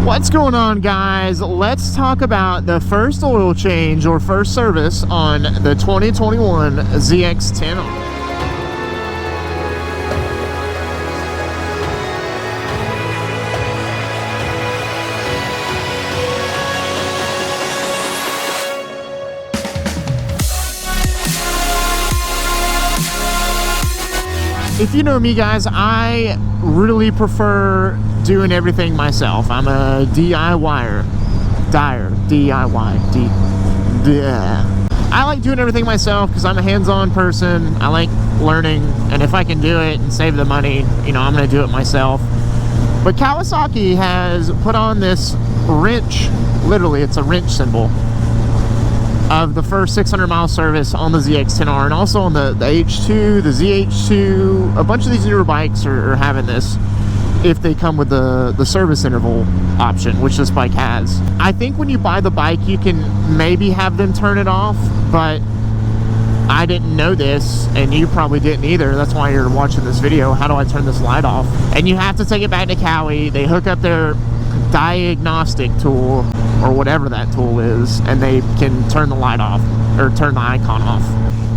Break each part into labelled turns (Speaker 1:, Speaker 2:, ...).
Speaker 1: What's going on, guys? Let's talk about the first oil change or first service on the 2021 ZX10R. If you know me, guys, I really prefer doing everything myself. I'm a DIYer. I like doing everything myself because I'm a hands-on person. I like learning, and if I can do it and save the money, you know, I'm going to do it myself. But Kawasaki has put on this wrench, literally it's a wrench symbol, of the first 600-mile service on the ZX10R, and also on the H2, the ZH2. A bunch of these newer bikes are having this if they come with the service interval option, which this bike has. I think when you buy the bike, you can maybe have them turn it off, but I didn't know this, and you probably didn't either. That's why you're watching this video. How do I turn this light off? And you have to take it back to Cowie. They hook up their diagnostic tool or whatever that tool is, and they can turn the light off or turn the icon off.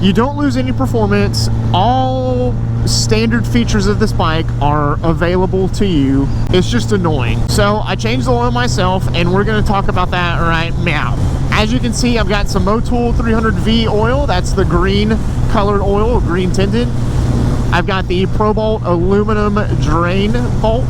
Speaker 1: You don't lose any performance. All standard features of this bike are available to you. It's just annoying. So I changed the oil myself, and we're going to talk about that right now. As you can see, I've got some Motul 300V oil. That's the green colored oil, green tinted. I've got the ProBolt aluminum drain bolt.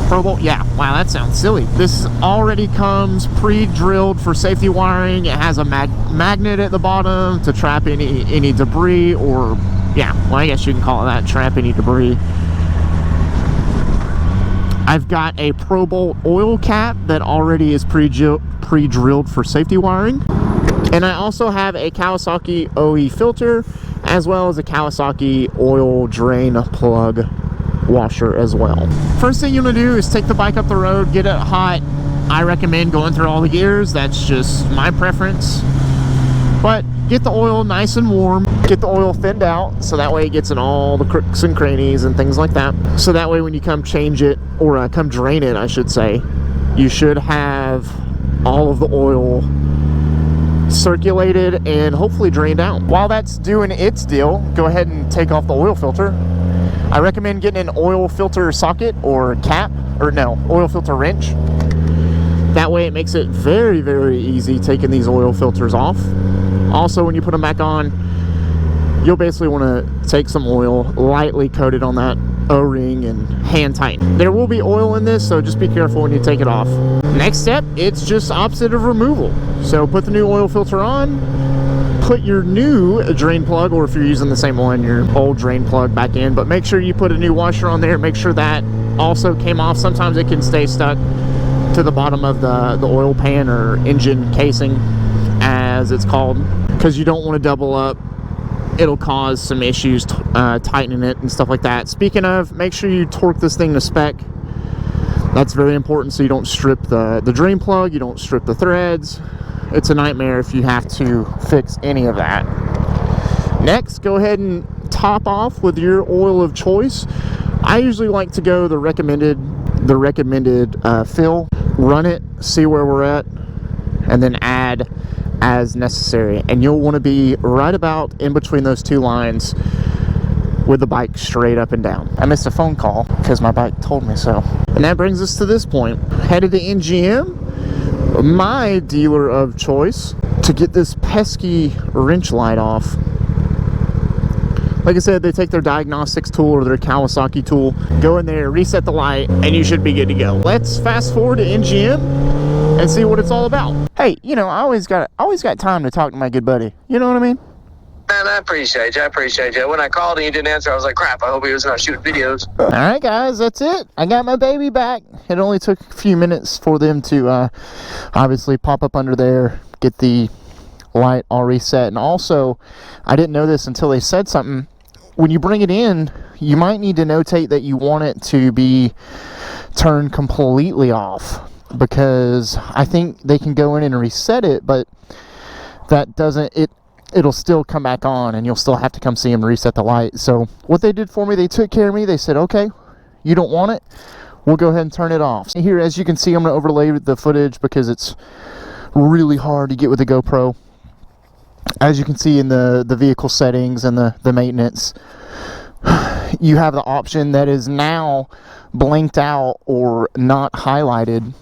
Speaker 1: ProBolt, yeah, wow, that sounds silly. This already comes pre-drilled for safety wiring. It has a magnet at the bottom to trap any debris, or yeah, well, I guess you can call it that, trap any debris. I've got a ProBolt oil cap that already is pre-drilled for safety wiring. And I also have a Kawasaki OE filter, as well as a Kawasaki oil drain plug washer as well. First thing you want to do is take the bike up the road, get it hot. I recommend going through all the gears. That's just my preference. But get the oil nice and warm. Get the oil thinned out so that way it gets in all the crooks and crannies and things like that. So that way when you come change it, or come drain it, I should say, you should have all of the oil circulated and hopefully drained out. While that's doing its deal, go ahead and take off the oil filter. I recommend getting an oil filter socket or cap, or no, oil filter wrench. That way it makes it very, very easy taking these oil filters off. Also, when you put them back on, you'll basically want to take some oil, lightly coat it on that O-ring, and hand tighten. There will be oil in this, so just be careful when you take it off. Next step, it's just opposite of removal. So put the new oil filter on, put your new drain plug, or if you're using the same one, your old drain plug back in, but make sure you put a new washer on there. Make sure that also came off. Sometimes it can stay stuck to the bottom of the oil pan or engine casing, as it's called, because you don't want to double up. It'll cause some issues tightening it and stuff like that. Speaking of, make sure you torque this thing to spec. That's very important, so you don't strip the drain plug, you don't strip the threads. It's a nightmare if you have to fix any of that. Next, go ahead and top off with your oil of choice. I usually like to go the recommended fill, run it, see where we're at, and then add as necessary. And you'll want to be right about in between those two lines with the bike straight up and down. I missed a phone call because my bike told me so. And that brings us to this point. Headed to NGM, my dealer of choice, to get this pesky wrench light off. Like I said, they take their diagnostics tool or their Kawasaki tool, go in there, reset the light, and you should be good to go. Let's fast forward to NGM and see what it's all about. Hey, you know, I always got time to talk to my good buddy. You know what I mean?
Speaker 2: Man, I appreciate you. When I called and you didn't answer, I was like, crap, I hope he was not shooting videos.
Speaker 1: All right, guys, that's it. I got my baby back. It only took a few minutes for them to obviously pop up under there, get the light all reset. And also, I didn't know this until they said something. When you bring it in, you might need to notate that you want it to be turned completely off, because I think they can go in and reset it, but that doesn't, it'll still come back on, and you'll still have to come see them reset the light. So what they did for me, they took care of me. They said, okay, you don't want it, we'll go ahead and turn it off. Here, as you can see, I'm going to overlay the footage because it's really hard to get with the GoPro. As you can see in the vehicle settings and the maintenance, you have the option that is now blanked out or not highlighted.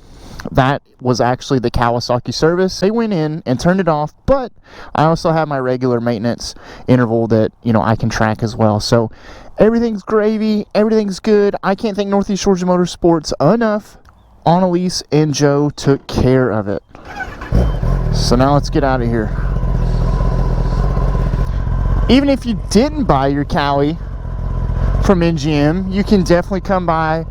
Speaker 1: That was actually the Kawasaki service. They went in and turned it off, but I also have my regular maintenance interval that, you know, I can track as well. So everything's gravy, everything's good. I can't thank Northeast Georgia Motorsports enough. Annalise and Joe took care of it. So now let's get out of here. Even if you didn't buy your Cowie from NGM, you can definitely come by,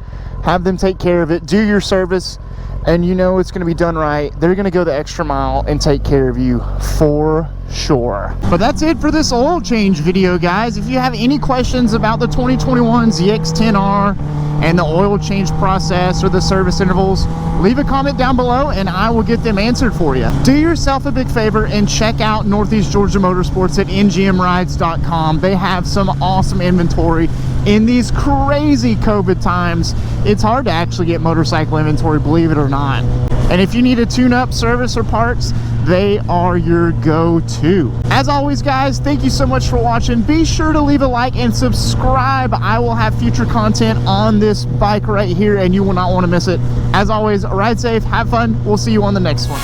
Speaker 1: have them take care of it, do your service, and you know it's going to be done right. They're going to go the extra mile and take care of you for sure. But that's it for this oil change video, guys. If you have any questions about the 2021 ZX10R and the oil change process or the service intervals, leave a comment down below and I will get them answered for you. Do yourself a big favor and check out Northeast Georgia Motorsports at ngmrides.com. They have some awesome inventory in these crazy COVID times. It's hard to actually get motorcycle inventory, believe it or not. And if you need a tune-up, service, or parts, they are your go-to. As always, guys, thank you so much for watching. Be sure to leave a like and subscribe. I will have future content on this bike right here, and you will not want to miss it. As always, ride safe, have fun. We'll see you on the next one.